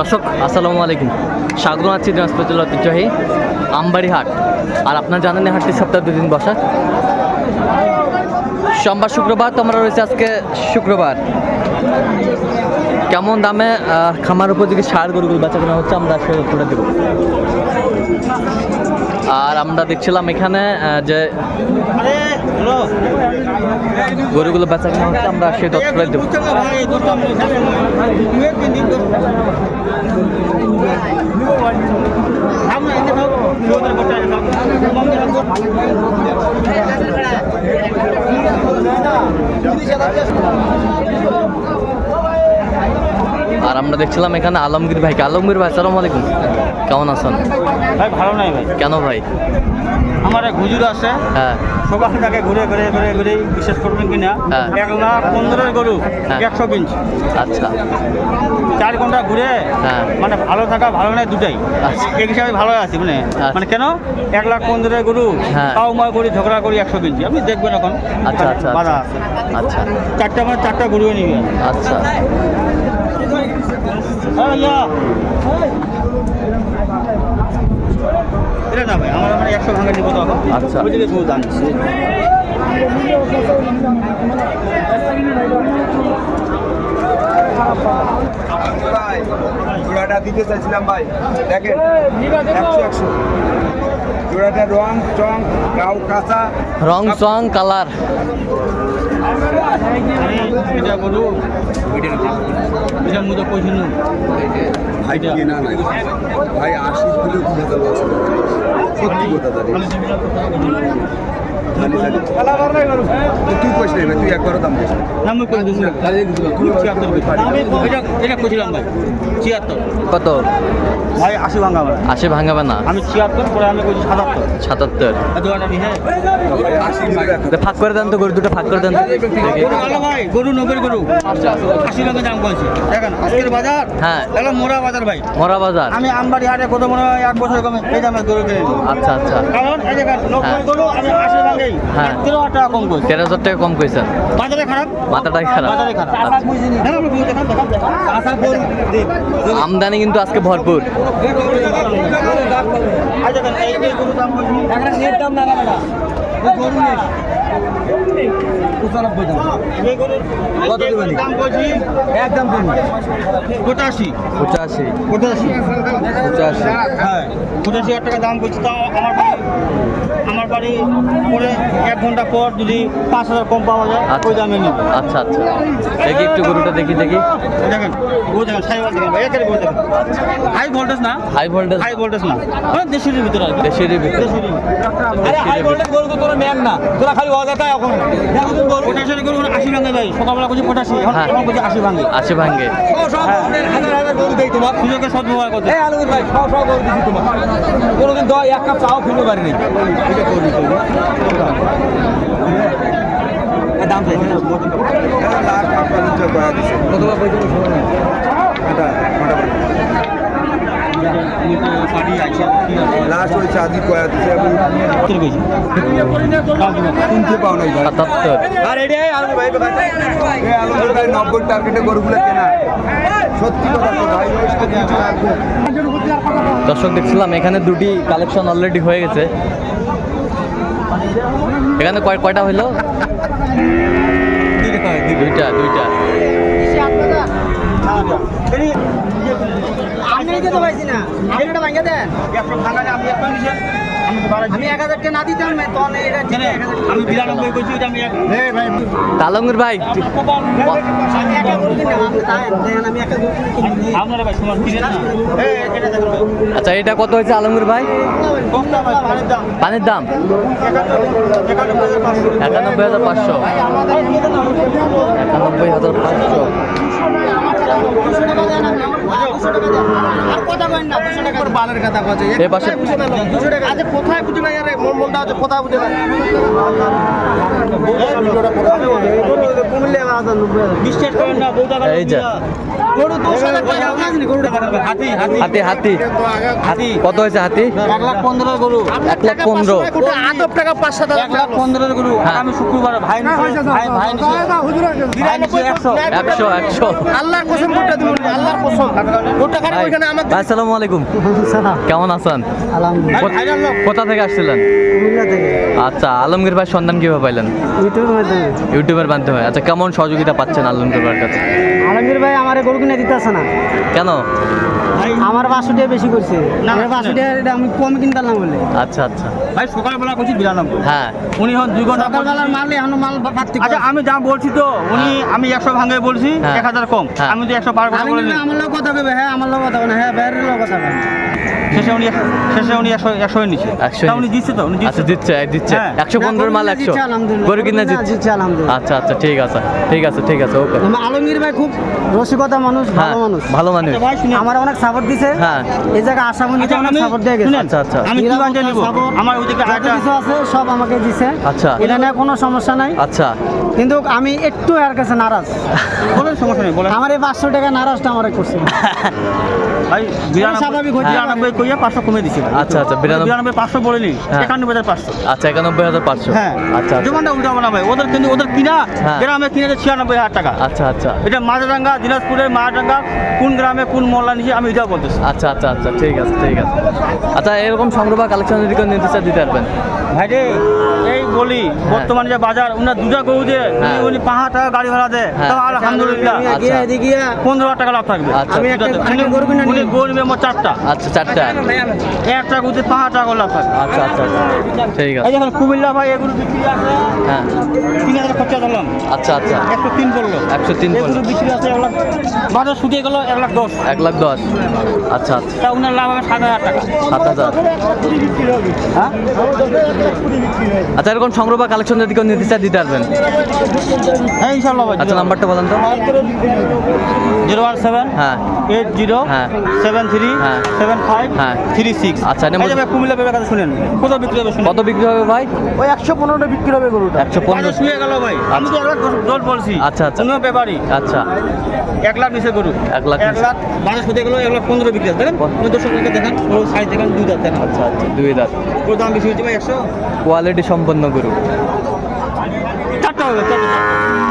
দর্শক আসসালামু আলাইকুম, স্বাগত আছি দিনাজপুর জেলার ঐতিহ্যবাহী আমবাড়ি হাট। আর আপনারা জানেন এই হাটটি সপ্তাহে 2 দিন বসা, সোমবার শুক্রবার। তো আমরা রয়েছে আজকে শুক্রবার। কেমন দামে খামার উপযোগী ষাঁড় গরুগুলো বেচা কেনা হচ্ছে আমরা সে করে দেব। আর আমরা দেখছিলাম এখানে যে গরুগুলো বেচা কেনা হচ্ছে, আমরা সে তথ্যটাই দেবো। আর আমরা দেখছিলাম এখানে আলমগীর ভাইকে। আলমগীর ভাই আসসালামু আলাইকুম, কেমন আছেন ভাই? ভালো নাই ভাই। কেন ভাই? আমার এক হুজুর আছে, হ্যাঁ, সকাল থেকে ঘুরে ঘুরে ঘুরে ঘুরে বিশ্বাস করবেন কিনা, 1,15,000 গরু 100 কিনছি। আচ্ছা 4 ঘন্টা ঘুরে, হ্যাঁ, মানে ভালো থাকা ভালো নাই দুটাই। আচ্ছা। এই হিসাবে ভালো আছি, মানে কেন 1,15,000 গরু হ্যাঁ। তাও ময় করি ঝগড়া করি 100 কিনছি। আপনি দেখবেন এখন আচ্ছা আচ্ছা বাধা আছে। আচ্ছা 4টা গরু নিবে। আচ্ছা এটা না ভাই, আমার 100 ভাঙা নিব তো এখন। আচ্ছা। ওই দিকে গরু দাম দিচ্ছে। ভাই জোড়াটা দিতে চাইছিলাম ভাই, দেখেন 100 জোড়াটা রং চং গাও কাঁচা রং চং কালার। এটা গরু এটার মধ্যে পয়সা নেই ভাই কেনা নাই ভাই 80 কিলো 2000 আছে সত্যি কথা দাঁড়ি তুই পয়সা নেই ভাই, তুই একবারও দাম দিস নামে করে দিয়েছি। এটা কইছিলাম ভাই 76 কত ভাই? 80 ভাঙা ভাই। 80 ভাঙাবে না, আমি 76 পরে আমি কইছি 77। 77। হ্যাঁ ভাগ করে দেন তো, গরু দুটো ভাগ করে দেন তো দেখি। গরু ভালো ভাই, গরু 90 গরু 80 টাকা দাম বলছি। দেখেন আজকের বাজার, হ্যাঁ এগুলো মোড়া বাজার ভাই। মরা বাজার। আমি আমবাড়ি হাটে কত মনে হয় 1 বছর কমে এই দামে গরু কিনে নিই। আচ্ছা আচ্ছা, কারণ এই দেখেন 90 গরু আমি 80 ভাঙেই হ্যাঁ। 13,000 টাকা কম করছি। 13,000 টাকা কম কইছেন, বাজারে খারাপ, মাথাটাই খারাপ। বাজারে খারাপ। আচ্ছা। হ্যাঁ আমি গরু দেখান। আমদানি কিন্তু আজকে ভরপুর। আই দেখেন এই গরু দাম বলছি একটা নেট দাম না না গরু নেট 95 দাম। এই গরু কত দিবেন? দাম বলছি একদম কম 85 85 85 হ্যাঁ 85,000 টাকা দাম করছি। তাও আমার বাড়ি পরে 1 ঘন্টা পর যদি 5,000 কম পাওয়া যায় ওই দামে নিব। আচ্ছা আচ্ছা, দেখি একটু গরুটা দেখি। দেখেন গরু দেখেন সাইওয়াল দেখেন ভাই, একেবারে গরু দেখেন হাই ভোল্টেজ না, হাই ভোল্টেজ। হাই ভোল্টেজ না, মানে দেশের ভিতরে আর কি। দেশের ভিতরে। আরে হাই ভোল্টেজ গরু তো তোরা ম্যান না, তোরা খালি অজাতা এখন। দেখো তুমি গরু 85 গরু 80 ভাঙে ভাই। সকালবেলা কইছি 85, হ্যাঁ। এখন কইছি 80 ভাঙে। 80 ভাঙে। সব হাজার গরু দেই তোমার সুযোগে সদ্ব্যবহার করতে। এই আলুর ভাই সব গরু দিছি তোমার। কোনোদিন 1 কাপ চাও ফিরতে পারি নাই। এটা করবি এ দাম চাইছে না লাখ আপনার কয়া দিচ্ছে কতবার কইতে এটা পার্টি আছে লাস্ট ওই চাঁদি কয়া দিচ্ছে আমি তোর কইছি কিনতে পাও নাই ভাই 77। আর এডি আলু ভাই এই আলুর ভাই 90 টার্গেটে গরুগুলো কেনা সত্যি কথা তো ভাই ওইটা কিছু রাখবো। দর্শক দেখছিলাম এখানে দুটি কালেকশন অলরেডি হয়ে গেছে। এখানে কয়টা হইলো? দুইটা। আমি দিতে পারছি না, এটা ভাঙে দেন। আমি 1,000 টাকা না দিতাম তখন এটা ঠিক 1,000 আমি 92 কইছি এটা আমি আলমগীর ভাই আমি একটা গরু কিনলাম, দেখেন আমি একটা গরু কিনি। আপনারা ভাই সমান কিনেন না। এটা দেখুন ভাই আচ্ছা, এটা কত হয়েছে আলমগীর ভাই? কম দাম ভাই, পানির দাম পানির দাম 91,500। 91,500। 91,500। আর কথা কয় বালের কথা কচ্ছে এই পাশে আচ্ছা কোথায় বুঝে ভাই আরে মন মনটা আছে কোথায় বুঝে ভাই বিশ্বাস করেন না বউ টাকা এই যে গরু 10,000 টাকা হাতি হাতি হাতি হাতি হাতি কত হয়েছে হাতি? 1,15,000 গরু 1,15,000 আদব টাকা 5-7 1,15,000 গরু হ্যাঁ। আমি শুক্রবার ভাই ভাই 100 আল্লাহর কসম করতে দিব আল্লাহর কসম গোটা খারাপ ভাই, ওইখানে আমার আসসালামু আলাইকুম, কেমন আছেন? আলহামদুলিল্লাহ ভাইরাল লোক কোথা থেকে আসছিলেন? কুমিল্লা থেকে আচ্ছা, আলমগীর ভাই সন্ধান কিভাবে পাইলেন? ইউটিউবের মাধ্যমে ইউটিউবের মাধ্যমে। আচ্ছা, কেমন সহযোগিতা পাচ্ছেন আলমগীর ভাইয়ের কাছে? আলমগীর ভাই আমার গরু কিনে দিতেছে না, কেন? আমার 500 টাকা বেশি করছে। আমার 500 টাকা আমি কম কিনতাম বলে। আচ্ছা আচ্ছা, ভাই সকালবেলা করছি 92 হ্যাঁ উনি হন 2 ঘন্টা সকালবেলার মাল এখনো মাল পাচ্ছি। আচ্ছা আমি যা বলছি তো উনি আমি 100 ভাঙে বলছি হ্যাঁ। 1000 কম হ্যাঁ। আমি তো 112 ভাঙে বলে আলমগীর আমার লোক কথা কবে, হ্যাঁ আমার লোক কথা না, হ্যাঁ বাইরের লোক কথা কবে। শেষে উনি 100 নিছে 100 তা উনি দিচ্ছে তো উনি আচ্ছা, দিচ্ছে দিচ্ছে হ্যাঁ। 115 মাল 100 দিচ্ছে, আলহামদুলিল্লাহ। গরু কিনা দিচ্ছে, দিচ্ছে। আলহামদুলিল্লাহ। আচ্ছা আচ্ছা, ঠিক আছে ওকে। আলমগীর ভাই খুব রসিকতা মানুষ, হ্যাঁ, ভালো মানুষ। ভালো মানুষ। আচ্ছা ভাই শুনে আমার অনেক সাপোর্ট দিছে। হ্যাঁ। এই জায়গায় আশা বন্ধুকে অনেক সাপোর্ট দিয়ে গেছে। আচ্ছা, আচ্ছা। আমি কি বানতে নিব Support, আমার ওইদিকে যত আটা কিছু আছে সব আমাকে দিছে। আচ্ছা। এটা নিয়ে কোনো সমস্যা নাই, আচ্ছা, কিন্তু আমি একটু এর কাছে নারাজ। বলেন সমস্যা নেই বলেন আমার এই 500 টাকা নারাজটা আমার করছে। ভাই স্বাভাবিক হতে পারে। 92 কইয়া 500 কমে দিছি ভাই। আচ্ছা, আচ্ছা, 92 500 বলিনি হ্যাঁ। 91,500 আচ্ছা, 91,500। হ্যাঁ আচ্ছা আচ্ছা, যেমনটা উল্টা বলা ভাই ওদের কিন্তু ওদের কিনা হ্যাঁ। গ্রামে কিনেছে 96,000 টাকা আচ্ছা আচ্ছা এটা মাঝারাঙ্গা দিনাজপুরের মাঝারাঙ্গা কোন গ্রামে কোন মহল্লা নিচে আমি এটাও বলতেছি আচ্ছা আচ্ছা আচ্ছা, ঠিক আছে। আচ্ছা, এরকম সংগ্রহ বা কালেকশন যদি কেউ নিতে চায় দিতে পারবেন? ভাই রে এই বলি বর্তমানে যে বাজার উনার দুটা গরু দিয়ে হ্যাঁ। উনি 5,000 টাকা গাড়ি ভাড়া দেয় হ্যাঁ। তাও আলহামদুলিল্লাহ আমি এগিয়ে এদিকে 15,000 টাকা লাভ থাকবে আচ্ছা। আমি একটা গরু কিনে উনি নিই। গরু নিবে মোট 4টা আচ্ছা, 4টা। একটা গরুতে 5,000 টাকা করে লাভ থাকবে আচ্ছা আচ্ছা আচ্ছা, ঠিক এই আছে। যখন কুমিল্লা ভাই এগুলো বিক্রি আছে হ্যাঁ, 3,000 খরচা করলাম আচ্ছা আচ্ছা, 103 করলো 103 এগুলো পড়লো। বিক্রি আছে 1 লাখ বাজার শুকিয়ে গেল 1,10,000 1,10,000। আচ্ছা আচ্ছা, তা উনার লাভ হবে 7,000 টাকা 7,000। হ্যাঁ আচ্ছা, এরকম সংগ্রহ বা কালেকশন যদি কেউ নিতে চায় দিতে পারবেন? হ্যাঁ ইনশাআল্লাহ ভাই আচ্ছা, নাম্বারটা বলেন তো। 017 হ্যাঁ 80 হ্যাঁ 73 হ্যাঁ 75 হ্যাঁ 36 আচ্ছা, এই যে ভাই কুমিল্লা বেবে কথা শুনেন কত বিক্রি হবে শুনেন কত বিক্রি হবে ভাই? ওই 115 বিক্রি হবে গরুটা 115। শুয়ে গেল ভাই আমি তো 1 লাখ দর বলছি আচ্ছা, আচ্ছা। কোনো ব্যাপারই আচ্ছা 1 লাখ নিচে গরু 1 লাখ 1 লাখ বাজার শুয়ে গেল 1,15,000 বিক্রি আছে দেখেন আপনি দর্শককে দেখেন ও সাইজ দেখেন দুই দাঁত দেখেন আচ্ছা আচ্ছা, 2 দাঁত, ওর দাম বেশি হচ্ছে ভাই 100 কোয়ালিটি সম্পন্ন গরু। 4টা হবে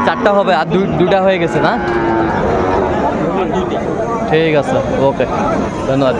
4টা হবে আর দুইটা হয়ে গেছে না? ঠিক আছে, ওকে, ধন্যবাদ।